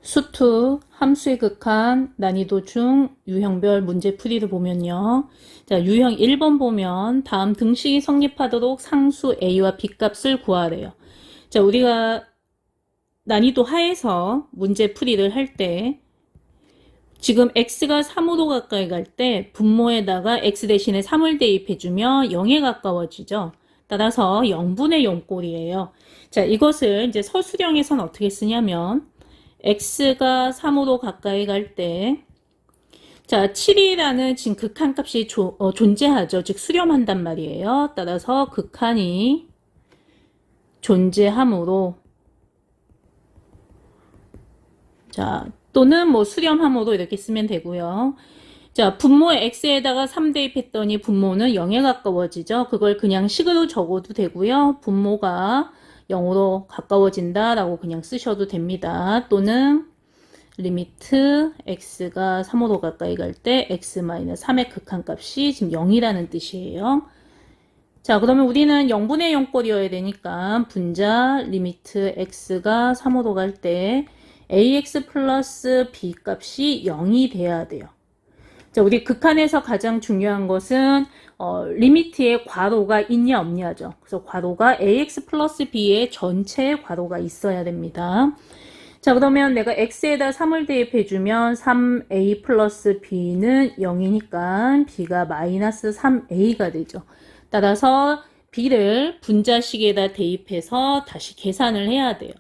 수투, 함수의 극한, 난이도 중, 유형별 문제풀이를 보면요. 자, 유형 1번 보면 다음 등식이 성립하도록 상수 a와 b 값을 구하래요. 자, 우리가 난이도 하에서 문제풀이를 할 때 지금 x가 3으로 가까이 갈 때 분모에다가 x 대신에 3을 대입해주면 0에 가까워지죠. 따라서 0분의 0꼴이에요. 자, 이것을 이제 서술형에서는 어떻게 쓰냐면 x가 3으로 가까이 갈 때, 자, 7이라는 지금 극한값이 존재하죠. 즉, 수렴한단 말이에요. 따라서 극한이 존재하므로, 자, 또는 뭐 수렴함으로 이렇게 쓰면 되고요. 자, 분모에 x에다가 3 대입했더니 분모는 0에 가까워지죠. 그걸 그냥 식으로 적어도 되고요. 분모가 0으로 가까워진다 라고 그냥 쓰셔도 됩니다. 또는 리미트 x가 3으로 가까이 갈 때 x-3의 극한값이 지금 0이라는 뜻이에요. 자, 그러면 우리는 0분의 0꼴이어야 되니까 분자 리미트 x가 3으로 갈 때 ax 플러스 b 값이 0이 돼야 돼요. 자, 우리 극한에서 가장 중요한 것은 리미트에 괄호가 있냐 없냐죠. 그래서 괄호가 ax 플러스 b의 전체의 괄호가 있어야 됩니다. 자, 그러면 내가 x에다 3을 대입해주면 3a 플러스 b는 0이니까 b가 마이너스 3a가 되죠. 따라서 b를 분자식에다 대입해서 다시 계산을 해야 돼요.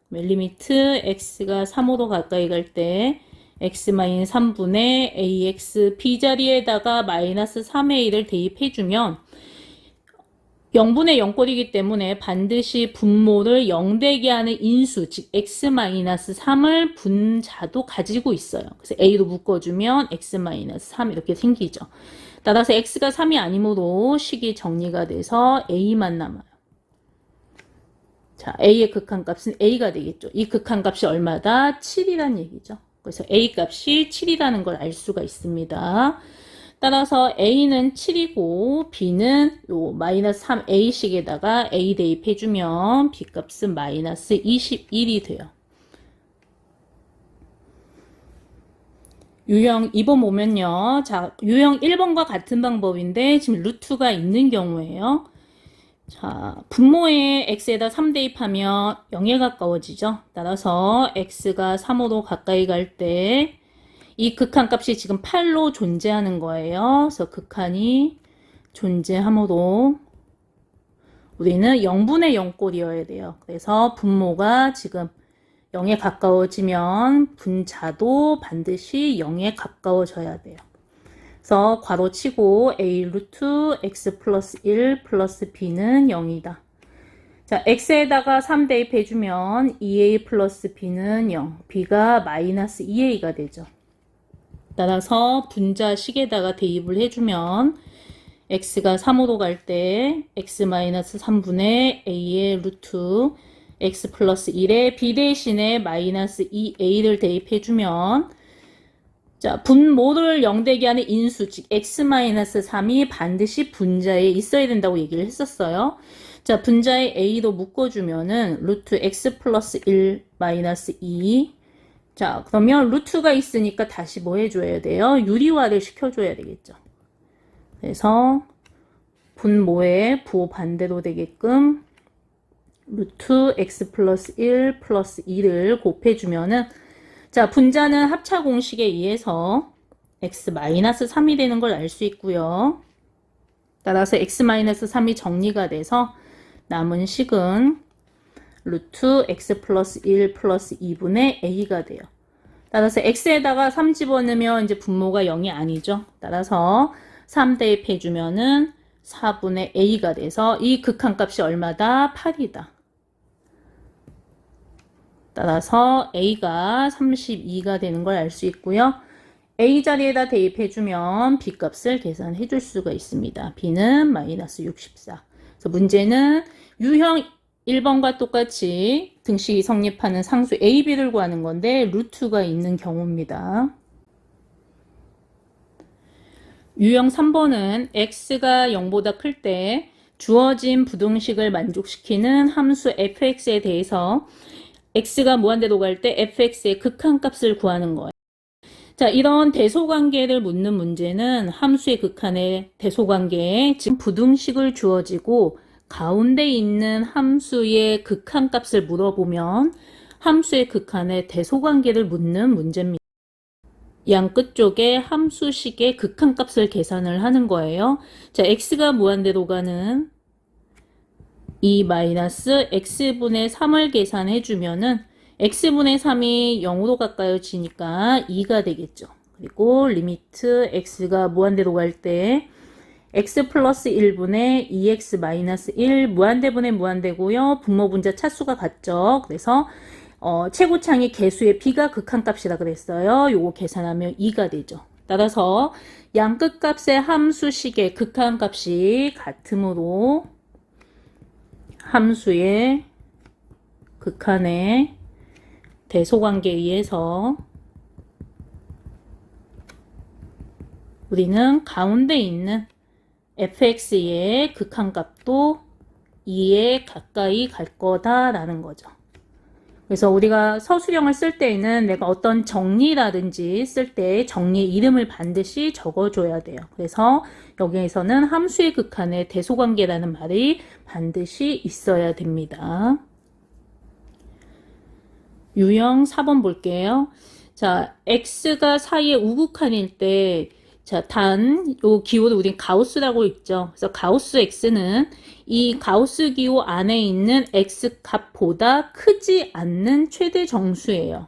리미트 x가 3으로 가까이 갈 때 x-3분의 ax b자리에다가 마이너스 3a를 대입해주면 0분의 0꼴이기 때문에 반드시 분모를 0되게 하는 인수, 즉 x-3을 분자도 가지고 있어요. 그래서 a로 묶어주면 x-3 이렇게 생기죠. 따라서 x가 3이 아니므로 식이 정리가 돼서 a만 남아요. 자, a의 극한값은 a가 되겠죠. 이 극한값이 얼마다? 7이란 얘기죠. 그래서 a 값이 7이라는 걸 알 수가 있습니다. 따라서 a는 7이고 b는 요 마이너스 3a씩에다가 a 대입해주면 b 값은 마이너스 21이 돼요. 유형 2번 보면요. 자, 유형 1번과 같은 방법인데 지금 루트가 있는 경우에요. 자, 분모에 x에다 3 대입하면 0에 가까워지죠. 따라서 x가 3으로 가까이 갈 때 이 극한값이 지금 8로 존재하는 거예요. 그래서 극한이 존재하므로 우리는 0분의 0꼴이어야 돼요. 그래서 분모가 지금 0에 가까워지면 분자도 반드시 0에 가까워져야 돼요. 그래서 괄호 치고 a 루트 x 플러스 1 플러스 b는 0이다. 자, x에다가 3 대입해주면 2a 플러스 b는 0, b가 마이너스 2a가 되죠. 따라서 분자식에다가 대입을 해주면 x가 3으로 갈 때 x-3분의 a의 루트 x 플러스 1에 b 대신에 마이너스 2a를 대입해주면 자, 분모를 0되게 하는 인수, 즉 x-3이 반드시 분자에 있어야 된다고 얘기를 했었어요. 자, 분자에 a로 묶어주면은 루트 x 플러스 1 마이너스 2. 자, 그러면 루트가 있으니까 다시 뭐 해줘야 돼요? 유리화를 시켜줘야 되겠죠. 그래서 분모의 부호 반대로 되게끔 루트 x 플러스 1 플러스 2를 곱해주면은 자, 분자는 합차 공식에 의해서 x-3이 되는 걸 알 수 있고요. 따라서 x-3이 정리가 돼서 남은 식은 루트 x 플러스 1 플러스 2분의 a가 돼요. 따라서 x에다가 3 집어넣으면 이제 분모가 0이 아니죠. 따라서 3 대입해주면은 4분의 a가 돼서 이 극한값이 얼마다? 8이다. 따라서 a가 32가 되는 걸 알 수 있고요. a 자리에다 대입해주면 b 값을 계산해 줄 수가 있습니다. b는 마이너스 64. 그래서 문제는 유형 1번과 똑같이 등식이 성립하는 상수 a, b를 구하는 건데 루트가 있는 경우입니다. 유형 3번은 x가 0보다 클 때 주어진 부등식을 만족시키는 함수 fx에 대해서 x가 무한대로 갈 때 fx의 극한값을 구하는 거예요. 자, 이런 대소관계를 묻는 문제는 함수의 극한의 대소관계에 지금 부등식을 주어지고 가운데 있는 함수의 극한값을 물어보면 함수의 극한의 대소관계를 묻는 문제입니다. 양 끝쪽에 함수식의 극한값을 계산을 하는 거예요. 자, x가 무한대로 가는 2-x분의 3을 계산해 주면은 x분의 3이 0으로 가까워지니까 2가 되겠죠. 그리고 리미트 x가 무한대로 갈 때 x 플러스 1분의 2x 마이너스 1 무한대분의 무한대고요. 분모분자 차수가 같죠. 그래서 최고창의 개수의 b가 극한값이라 그랬어요. 요거 계산하면 2가 되죠. 따라서 양끝값의 함수식의 극한값이 같으므로 함수의 극한의 대소관계에 의해서 우리는 가운데 있는 fx의 극한값도 2에 가까이 갈 거다라는 거죠. 그래서 우리가 서술형을 쓸 때에는 내가 어떤 정리라든지 쓸 때 정리의 이름을 반드시 적어줘야 돼요. 그래서 여기에서는 함수의 극한의 대소관계라는 말이 반드시 있어야 됩니다. 유형 4번 볼게요. 자, x가 4의 우극한일 때 자, 요 기호를 우린 가우스라고 있죠. 그래서 가우스 x는 이 가우스 기호 안에 있는 x 값보다 크지 않는 최대 정수예요.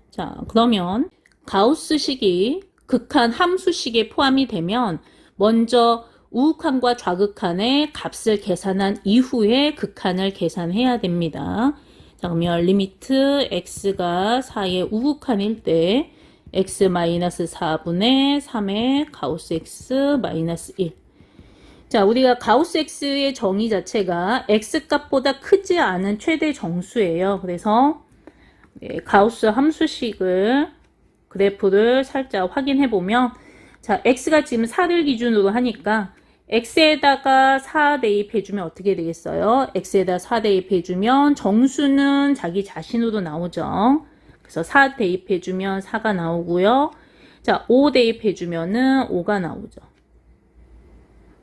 자, 그러면 가우스식이 극한 함수식에 포함이 되면 먼저 우극한과 좌극한의 값을 계산한 이후에 극한을 계산해야 됩니다. 자, 그러면 리미트 x가 4의 우극한일 때 x-4분의 3의 가우스 x 마이너스 1. 자, 우리가 가우스 x의 정의 자체가 x 값보다 크지 않은 최대 정수예요. 그래서 가우스 함수식을 그래프를 살짝 확인해 보면 자, x가 지금 4를 기준으로 하니까 x에다가 4 대입해 주면 어떻게 되겠어요? x에다 4 대입해 주면 정수는 자기 자신으로 나오죠. 그래서 4 대입해 주면 4가 나오고요. 자, 5 대입해 주면은 5가 나오죠.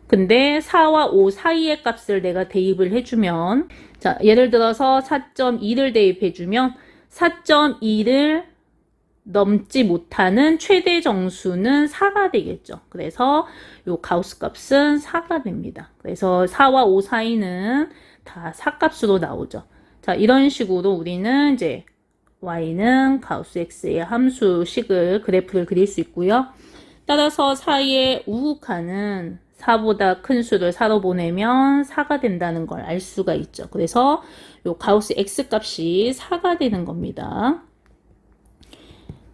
근데 4와 5 사이의 값을 내가 대입을 해주면 자, 예를 들어서 4.2를 대입해주면 4.2를 넘지 못하는 최대 정수는 4가 되겠죠. 그래서 요 가우스 값은 4가 됩니다. 그래서 4와 5 사이는 다 4 값으로 나오죠. 자, 이런 식으로 우리는 이제 y는 가우스 x의 함수식을 그래프를 그릴 수 있고요. 따라서 4의 우극한은 4보다 큰 수를 4로 보내면 4가 된다는 걸 알 수가 있죠. 그래서 요 가우스 x 값이 4가 되는 겁니다.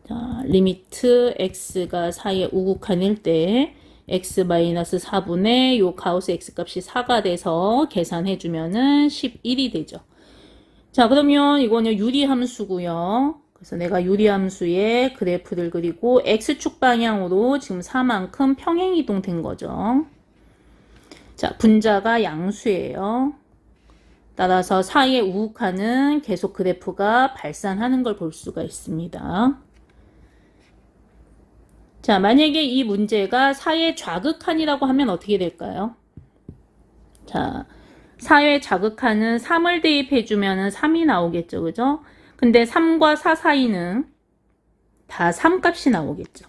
자, 리미트 x가 4의 우극한일 때 x-4분의 요 가우스 x 값이 4가 돼서 계산해 주면은 11이 되죠. 자, 그러면 이거는 유리함수고요. 그래서 내가 유리함수의 그래프를 그리고 x축 방향으로 지금 4만큼 평행이동 된 거죠. 자, 분자가 양수예요. 따라서 4의 우극한은 계속 그래프가 발산하는 걸 볼 수가 있습니다. 자, 만약에 이 문제가 4의 좌극한이라고 하면 어떻게 될까요? 자, 4의 좌극한은 3을 대입해주면 3이 나오겠죠. 그죠? 근데 3과 4 사이는 다 3값이 나오겠죠.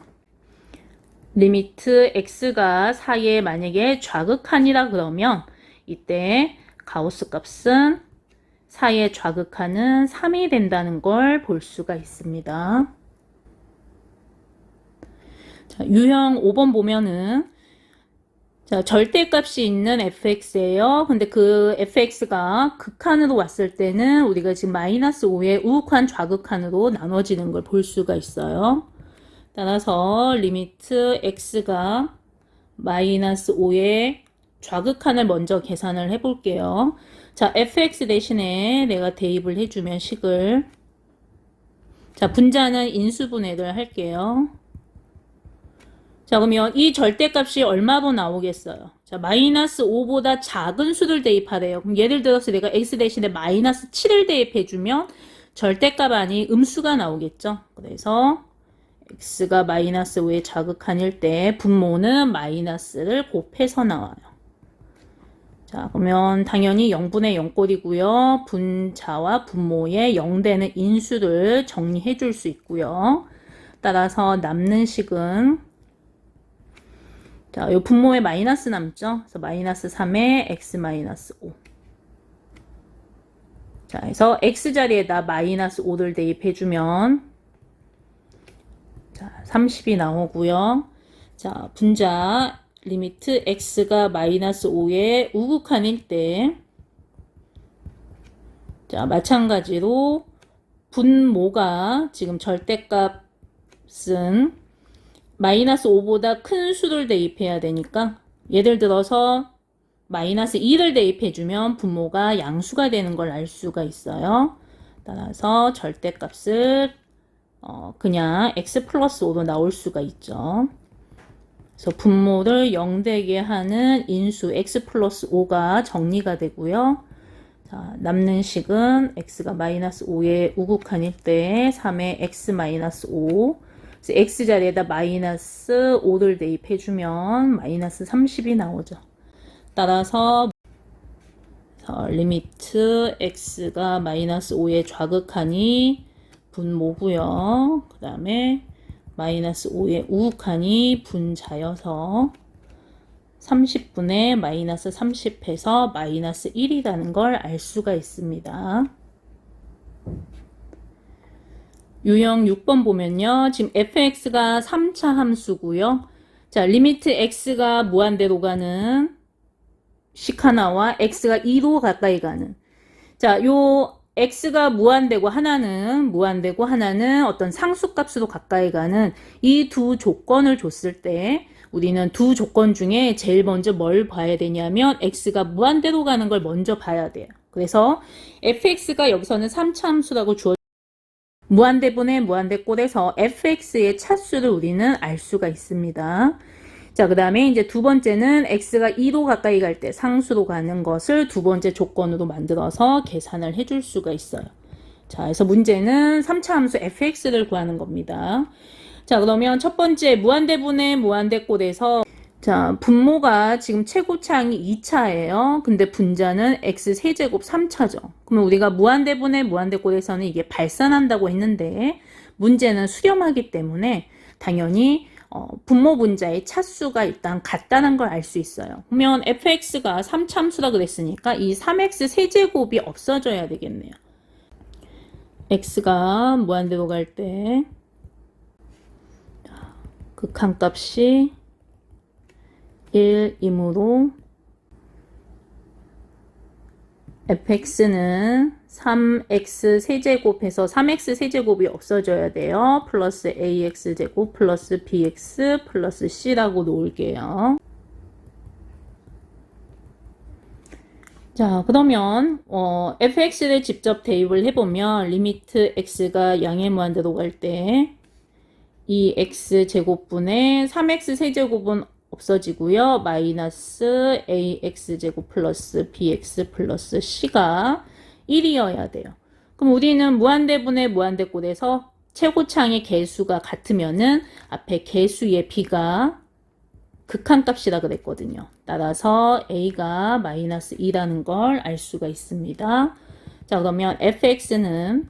리미트 x가 4의 만약에 좌극한이라 그러면 이때 가우스 값은 4의 좌극한은 3이 된다는 걸 볼 수가 있습니다. 자, 유형 5번 보면은 자, 절대값이 있는 fx예요. 근데 그 fx가 극한으로 왔을 때는 우리가 지금 마이너스 5의 우극한 좌극한으로 나눠지는 걸 볼 수가 있어요. 따라서 리미트 x가 마이너스 5의 좌극한을 먼저 계산을 해볼게요. 자, fx 대신에 내가 대입을 해주면 식을 자, 분자는 인수분해를 할게요. 자, 그러면 이 절대값이 얼마로 나오겠어요? 자, 마이너스 5보다 작은 수를 대입하래요. 그럼 예를 들어서 내가 x 대신에 마이너스 7을 대입해주면 절대값 아닌 음수가 나오겠죠. 그래서 x가 마이너스 5의 자극한일 때 분모는 마이너스를 곱해서 나와요. 자, 그러면 당연히 0분의 0꼴이고요. 분자와 분모의 0되는 인수를 정리해 줄 수 있고요. 따라서 남는 식은 자, 요 분모에 마이너스 남죠. 그래서 마이너스 3에 x 마이너스 5. 자, 그래서 x 자리에다 마이너스 5를 대입해주면 자, 30이 나오고요. 자, 분자 리미트 x가 마이너스 5의 우극한일 때 자, 마찬가지로 분모가 지금 절대값은 마이너스 5보다 큰 수를 대입해야 되니까 예를 들어서 마이너스 2를 대입해주면 분모가 양수가 되는 걸 알 수가 있어요. 따라서 절대값을 그냥 x 플러스 5로 나올 수가 있죠. 그래서 분모를 0 되게 하는 인수 x 플러스 5가 정리가 되고요. 자, 남는 식은 x가 마이너스 5의 우극한일 때 3의 x 마이너스 5. 그래서 x 자리에다 마이너스 5를 대입해주면 마이너스 30이 나오죠. 따라서 리미트 x가 마이너스 5의 좌극한이 분모고요. 그 다음에 마이너스 5의 우극한이 분자여서 30분의 마이너스 30해서 마이너스 1이라는 걸 알 수가 있습니다. 유형 6번 보면요. 지금 fx가 3차 함수고요. 자, 리미트 x가 무한대로 가는 식 하나와 x가 2로 가까이 가는 자, 요 x가 무한되고 하나는 어떤 상수값으로 가까이 가는 이 두 조건을 줬을 때 우리는 두 조건 중에 제일 먼저 뭘 봐야 되냐면 x가 무한대로 가는 걸 먼저 봐야 돼요. 그래서 fx가 여기서는 3차 함수라고 주어 무한대분의 무한대꼴에서 fx의 차수를 우리는 알 수가 있습니다. 자, 그 다음에 이제 두 번째는 x가 2로 가까이 갈 때 상수로 가는 것을 두 번째 조건으로 만들어서 계산을 해줄 수가 있어요. 자, 그래서 문제는 3차 함수 fx를 구하는 겁니다. 자, 그러면 첫 번째 무한대분의 무한대꼴에서 자, 분모가 지금 최고차항이 2차예요. 근데 분자는 x 세제곱 3차죠. 그러면 우리가 무한대분의 무한대꼴에서는 이게 발산한다고 했는데 문제는 수렴하기 때문에 당연히 분모 분자의 차수가 일단 같다는 걸 알 수 있어요. 그러면 fx가 3참수라 그랬으니까 이 3x 세제곱이 없어져야 되겠네요. x가 무한대로 갈 때 극한값이 1이므로 fx는 3x 세제곱해서 3x 세제곱이 없어져야 돼요. 플러스 ax제곱 플러스 bx 플러스 c라고 놓을게요. 자, 그러면 fx를 직접 대입을 해보면 리미트 x가 0의 무한대로 갈 때 이 x제곱분의 3x 세제곱은 없어지고요. 마이너스 ax제곱 플러스 bx 플러스 c가 1이어야 돼요. 그럼 우리는 무한대분의 무한대꼴에서 최고차항의 개수가 같으면은 앞에 개수의 b가 극한값이라 그랬거든요. 따라서 a가 마이너스 2라는 걸 알 수가 있습니다. 자, 그러면 fx는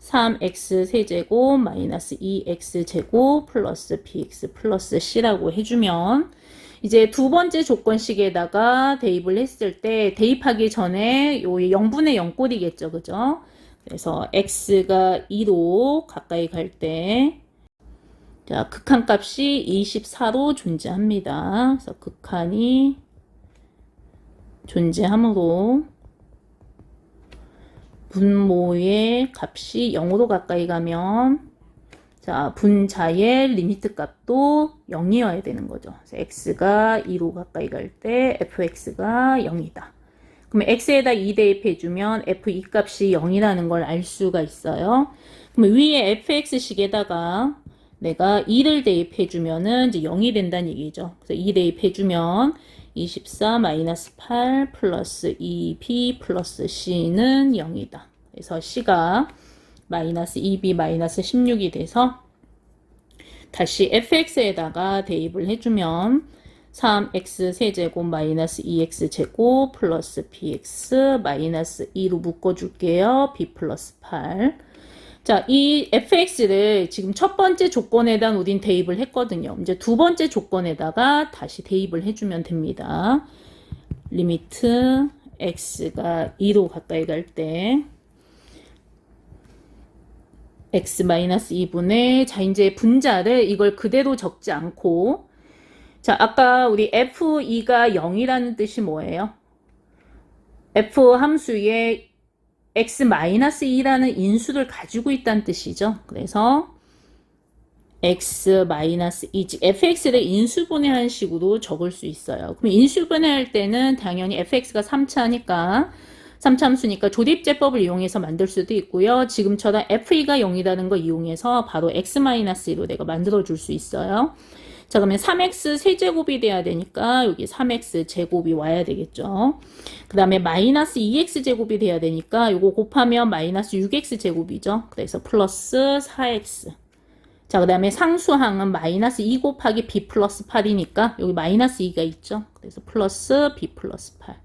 3x 세제곱 마이너스 2x제곱 플러스 bx 플러스 c라고 해주면 이제 두 번째 조건식에다가 대입을 했을 때 대입하기 전에 요 0분의 0꼴이겠죠. 그죠? 그래서 x가 2로 가까이 갈 때 자, 극한값이 24로 존재합니다. 그래서 극한이 존재하므로 분모의 값이 0으로 가까이 가면 자, 분자의 리미트 값도 0이어야 되는 거죠. 그래서 x가 2로 가까이 갈 때 fx가 0이다. 그러면 x에다 2 대입해주면 f2 값이 0이라는 걸 알 수가 있어요. 그러면 위에 fx식에다가 내가 2를 대입해주면은 이제 0이 된다는 얘기죠. 그래서 2 대입해주면 24 마이너스 8 플러스 2b 플러스 c는 0이다. 그래서 c가 마이너스 2b 마이너스 16이 돼서 다시 fx에다가 대입을 해주면 3x 세제곱 마이너스 2x 제곱 플러스 bx 마이너스 2로 묶어줄게요. b 플러스 8. 자, 이 fx를 지금 첫 번째 조건에다 우린 대입을 했거든요. 이제 두 번째 조건에다가 다시 대입을 해주면 됩니다. 리미트 x가 2로 가까이 갈 때 x-2분의 자 이제 분자를 이걸 그대로 적지 않고 자 아까 우리 f2가 0이라는 뜻이 뭐예요? f 함수에 x-2라는 인수를 가지고 있다는 뜻이죠. 그래서 x-2 즉 fx를 인수분해한 식으로 적을 수 있어요. 그럼 인수분해할 때는 당연히 fx가 3차니까 3참수니까 조립제법을 이용해서 만들 수도 있고요. 지금처럼 f2가 0이라는 거 이용해서 바로 x-2로 내가 만들어 줄 수 있어요. 자, 그러면 3x 세제곱이 돼야 되니까 여기 3x 제곱이 와야 되겠죠. 그 다음에 마이너스 2x 제곱이 돼야 되니까 이거 곱하면 마이너스 6x 제곱이죠. 그래서 플러스 4x. 자, 그 다음에 상수항은 마이너스 2 곱하기 b 플러스 8이니까 여기 마이너스 2가 있죠. 그래서 플러스 b 플러스 8.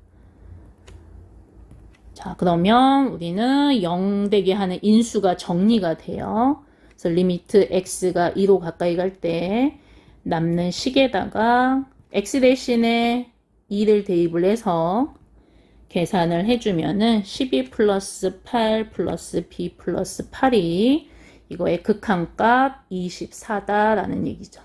자, 그러면 우리는 0 되게 하는 인수가 정리가 돼요. 그래서 리미트 x가 2로 가까이 갈 때 남는 식에다가 x 대신에 2를 대입을 해서 계산을 해주면은 12 플러스 8 플러스 b 플러스 8이 이거의 극한값 24다라는 얘기죠.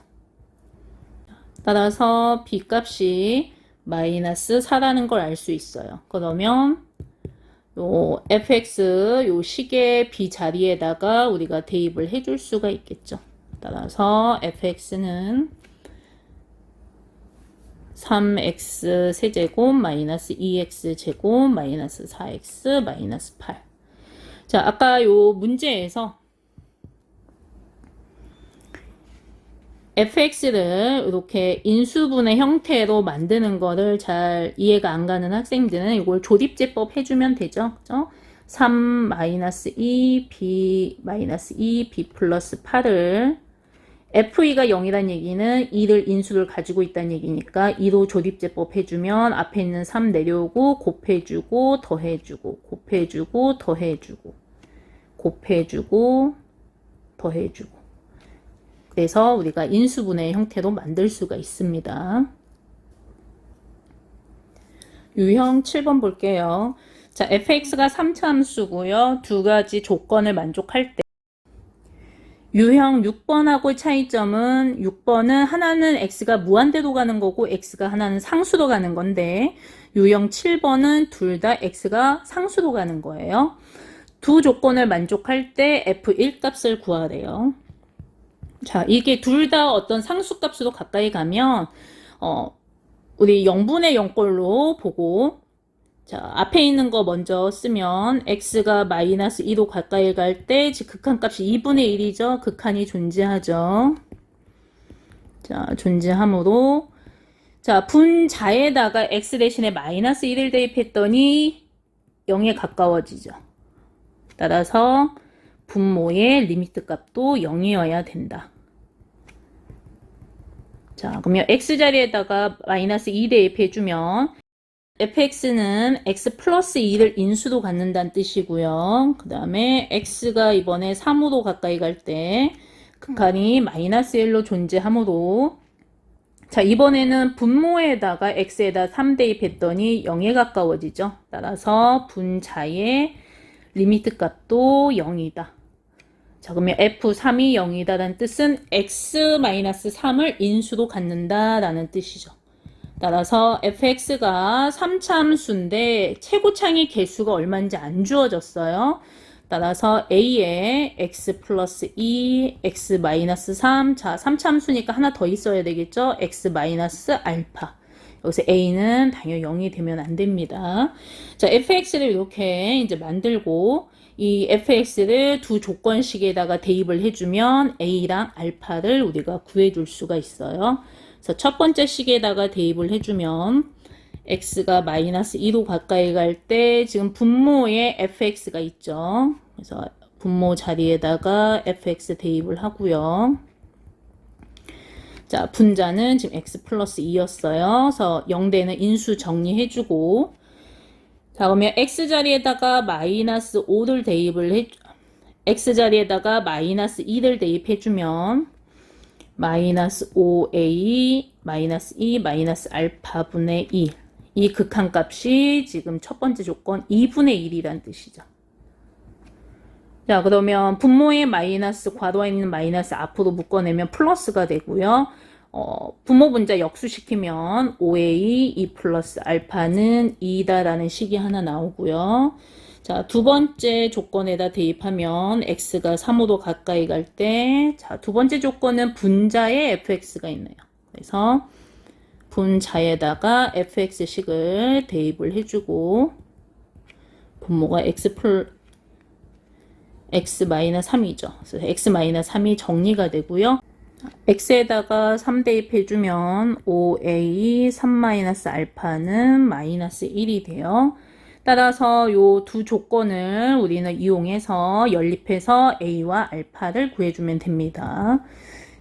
따라서 b 값이 마이너스 4라는 걸 알 수 있어요. 그러면 요 fx 요 식의 b 자리에다가 우리가 대입을 해줄 수가 있겠죠. 따라서 fx는 3x 세제곱 마이너스 2x 제곱 마이너스 4x 마이너스 8. 자, 아까 요 문제에서 fx를 이렇게 인수분해 형태로 만드는 거를 잘 이해가 안 가는 학생들은 이걸 조립제법 해주면 되죠. 그죠? 3-2, b-2, b 플러스 8을 f2가 0이란 얘기는 2를 인수를 가지고 있다는 얘기니까 2로 조립제법 해주면 앞에 있는 3 내려오고 곱해주고 더해주고 곱해주고 더해주고 곱해주고 더해주고 그래서 우리가 인수분해 형태로 만들 수가 있습니다. 유형 7번 볼게요. 자, fx가 3차 함수고요. 두 가지 조건을 만족할 때 유형 6번하고 차이점은 6번은 하나는 x가 무한대로 가는 거고 x가 하나는 상수로 가는 건데 유형 7번은 둘 다 x가 상수로 가는 거예요. 두 조건을 만족할 때 f1 값을 구하래요. 자, 이게 둘 다 어떤 상수값으로 가까이 가면 우리 0분의 0꼴로 보고 자, 앞에 있는 거 먼저 쓰면 x가 마이너스 2로 가까이 갈 때 즉 극한값이 2분의 1이죠. 극한이 존재하죠. 자, 존재하므로 자, 분자에다가 x 대신에 마이너스 1을 대입했더니 0에 가까워지죠. 따라서 분모의 리미트 값도 0이어야 된다. 자, 그러면 x 자리에다가 마이너스 2 대입해주면 fx는 x 플러스 2를 인수로 갖는다는 뜻이고요. 그 다음에 x가 이번에 3으로 가까이 갈 때 극한이 마이너스 1로 존재하므로 자, 이번에는 분모에다가 x에다 3 대입했더니 0에 가까워지죠. 따라서 분자의 리미트 값도 0이다. 자, 그러면 f3이 0이다라는 뜻은 x-3을 인수로 갖는다라는 뜻이죠. 따라서 fx가 3차 함수인데 최고창의 개수가 얼마인지 안 주어졌어요. 따라서 a에 x 플러스 2, x 마이너스 3. 자, 3차 함수니까 하나 더 있어야 되겠죠. x 마이너스 알파. 여기서 a는 당연히 0이 되면 안 됩니다. 자, fx를 이렇게 이제 만들고 이 fx를 두 조건식에다가 대입을 해주면 a랑 알파를 우리가 구해줄 수가 있어요. 그래서 첫 번째 식에다가 대입을 해주면 x가 마이너스 2로 가까이 갈 때 지금 분모에 fx가 있죠. 그래서 분모 자리에다가 fx 대입을 하고요. 자, 분자는 지금 x 플러스 2였어요. 그래서 0대는 인수 정리해주고, 자, 그러면 x 자리에다가 마이너스 5를 대입을 x 자리에다가 마이너스 2를 대입해주면, 마이너스 5a, 마이너스 2, 마이너스 알파분의 2. 이 극한값이 지금 첫 번째 조건 2분의 1이란 뜻이죠. 자, 그러면 분모의 마이너스, 괄호 안에 있는 마이너스 앞으로 묶어내면 플러스가 되고요. 분모 분자 역수시키면 5a, 2 플러스 알파는 2다라는 식이 하나 나오고요. 자, 두 번째 조건에다 대입하면 x가 3호로 가까이 갈 때, 자, 두 번째 조건은 분자에 fx가 있네요. 그래서 분자에다가 fx식을 대입을 해주고, 분모가 x-3이죠. 그래서 x-3이 정리가 되고요. x에다가 3 대입해주면 5a 3-알파는 마이너스 1이 돼요. 따라서 요 두 조건을 우리는 이용해서 연립해서 a와 알파를 구해주면 됩니다.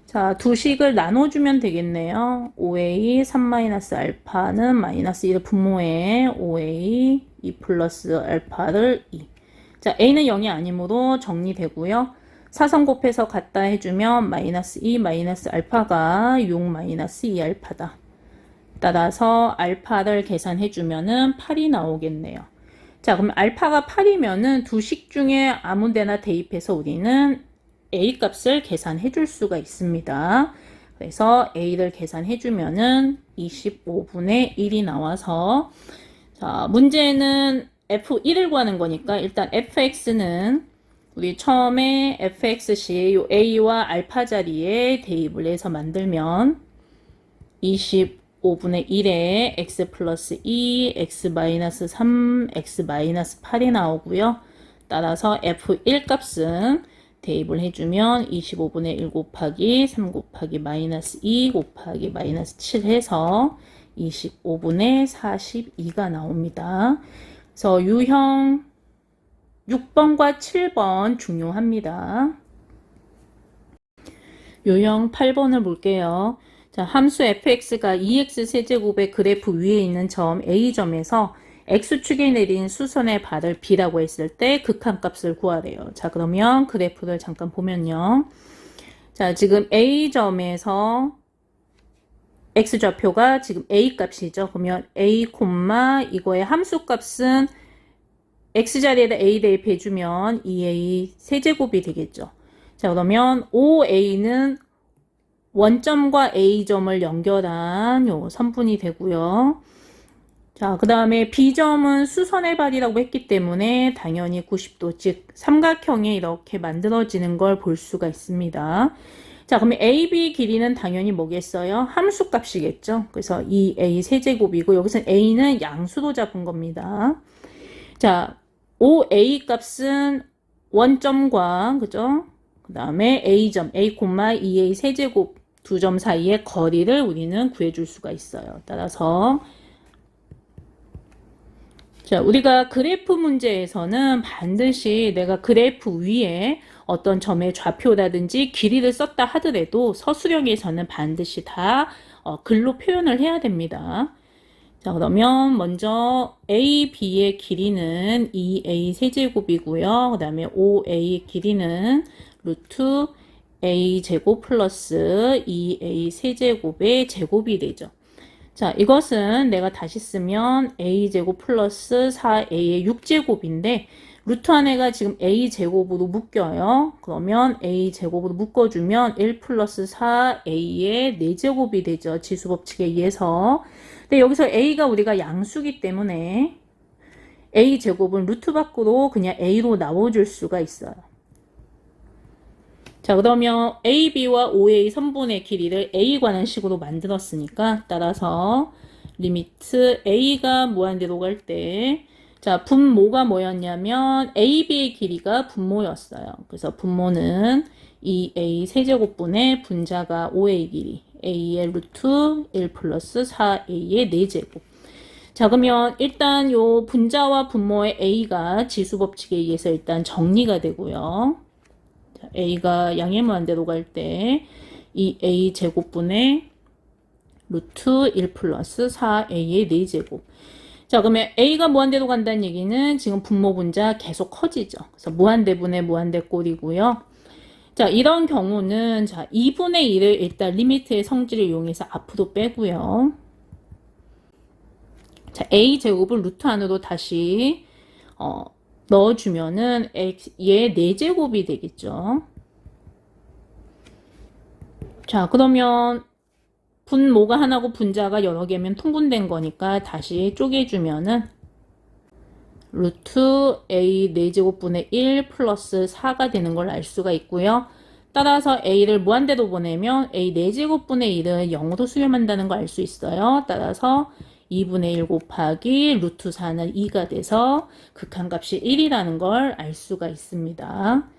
자, 두 식을 나눠주면 되겠네요. 5a 3-알파는 마이너스 1을 분모해 5a 2 플러스 알파를 2. 자, a는 0이 아니므로 정리되고요. 사선 곱해서 갖다 해주면 마이너스 2 마이너스 알파가 6 마이너스 2 알파다. 따라서 알파를 계산해주면은 8이 나오겠네요. 자, 그럼 알파가 8이면은 두 식 중에 아무 데나 대입해서 우리는 a 값을 계산해 줄 수가 있습니다. 그래서 a를 계산해주면은 25분의 1이 나와서, 자, 문제는 f1을 구하는 거니까 일단 fx는 우리 처음에 fx시 요 a와 알파 자리에 대입을 해서 만들면 25분의 1에 x 플러스 2, x 마이너스 3, x 마이너스 8이 나오고요. 따라서 f1 값은 대입을 해주면 25분의 1 곱하기 3 곱하기 마이너스 2 곱하기 마이너스 7 해서 25분의 42가 나옵니다. 그래서 유형 6번과 7번 중요합니다. 유형 8번을 볼게요. 자, 함수 fx가 2x 세제곱의 그래프 위에 있는 점 A점에서 x축에 내린 수선의 발을 B라고 했을 때 극한값을 구하래요. 자, 그러면 그래프를 잠깐 보면요. 자, 지금 A점에서 x좌표가 지금 A 값이죠. 그러면 A, 이거의 함수값은 x자리에다 a 대입해주면 2a 세제곱이 되겠죠. 자, 그러면 OA는 원점과 A점을 연결한 요 선분이 되고요. 자, 그 다음에 B점은 수선의 발이라고 했기 때문에 당연히 90도, 즉 삼각형이 이렇게 만들어지는 걸 볼 수가 있습니다. 자, 그러면 AB 길이는 당연히 뭐겠어요? 함수값이겠죠. 그래서 2a 세제곱이고 여기서 a는 양수로 잡은 겁니다. 자, OA 값은 원점과, 그죠? 그 다음에 A점, A, 2A 세제곱 두 점 사이의 거리를 우리는 구해줄 수가 있어요. 따라서, 자, 우리가 그래프 문제에서는 반드시 내가 그래프 위에 어떤 점의 좌표라든지 길이를 썼다 하더라도 서술형에서는 반드시 다 글로 표현을 해야 됩니다. 자, 그러면 먼저 A, B의 길이는 2A 세제곱이고요. 그 다음에 OA 길이는 루트 A 제곱 플러스 2A 세제곱의 제곱이 되죠. 자, 이것은 내가 다시 쓰면 A 제곱 플러스 4A의 6제곱인데 루트 안에가 지금 A 제곱으로 묶여요. 그러면 A 제곱으로 묶어주면 1 플러스 4A의 4제곱이 되죠. 지수법칙에 의해서. 근데 여기서 A가 우리가 양수기 때문에 A 제곱은 루트 밖으로 그냥 A로 나와줄 수가 있어요. 자, 그러면 AB와 OA 선분의 길이를 A 관한 식으로 만들었으니까 따라서 리미트 A가 무한대로 갈 때, 자, 분모가 뭐였냐면 AB의 길이가 분모였어요. 그래서 분모는 2A 세제곱분의 분자가 OA 길이 A의 루트 1 플러스 4A의 4제곱. 자, 그러면 일단 요 분자와 분모의 A가 지수법칙에 의해서 일단 정리가 되고요. 자, A가 양의 무한대로 갈 때 이 A 제곱분의 루트 1 플러스 4A의 4제곱. 자, 그러면 A가 무한대로 간다는 얘기는 지금 분모 분자 계속 커지죠. 그래서 무한대분의 무한대꼴이고요. 자, 이런 경우는 자, 2분의 1을 일단 리미트의 성질을 이용해서 앞으로 빼고요. 자, A 제곱을 루트 안으로 다시 넣어주면은 얘 4제곱이 되겠죠. 자, 그러면 분모가 하나고 분자가 여러 개면 통분된 거니까 다시 쪼개주면은 루트 A 4제곱분의 1 플러스 4가 되는 걸 알 수가 있고요. 따라서 A를 무한대로 보내면 A 4제곱분의 1은 0으로 수렴한다는 걸 알 수 있어요. 따라서 2분의 1 곱하기 루트 4는 2가 돼서 극한값이 1이라는 걸 알 수가 있습니다.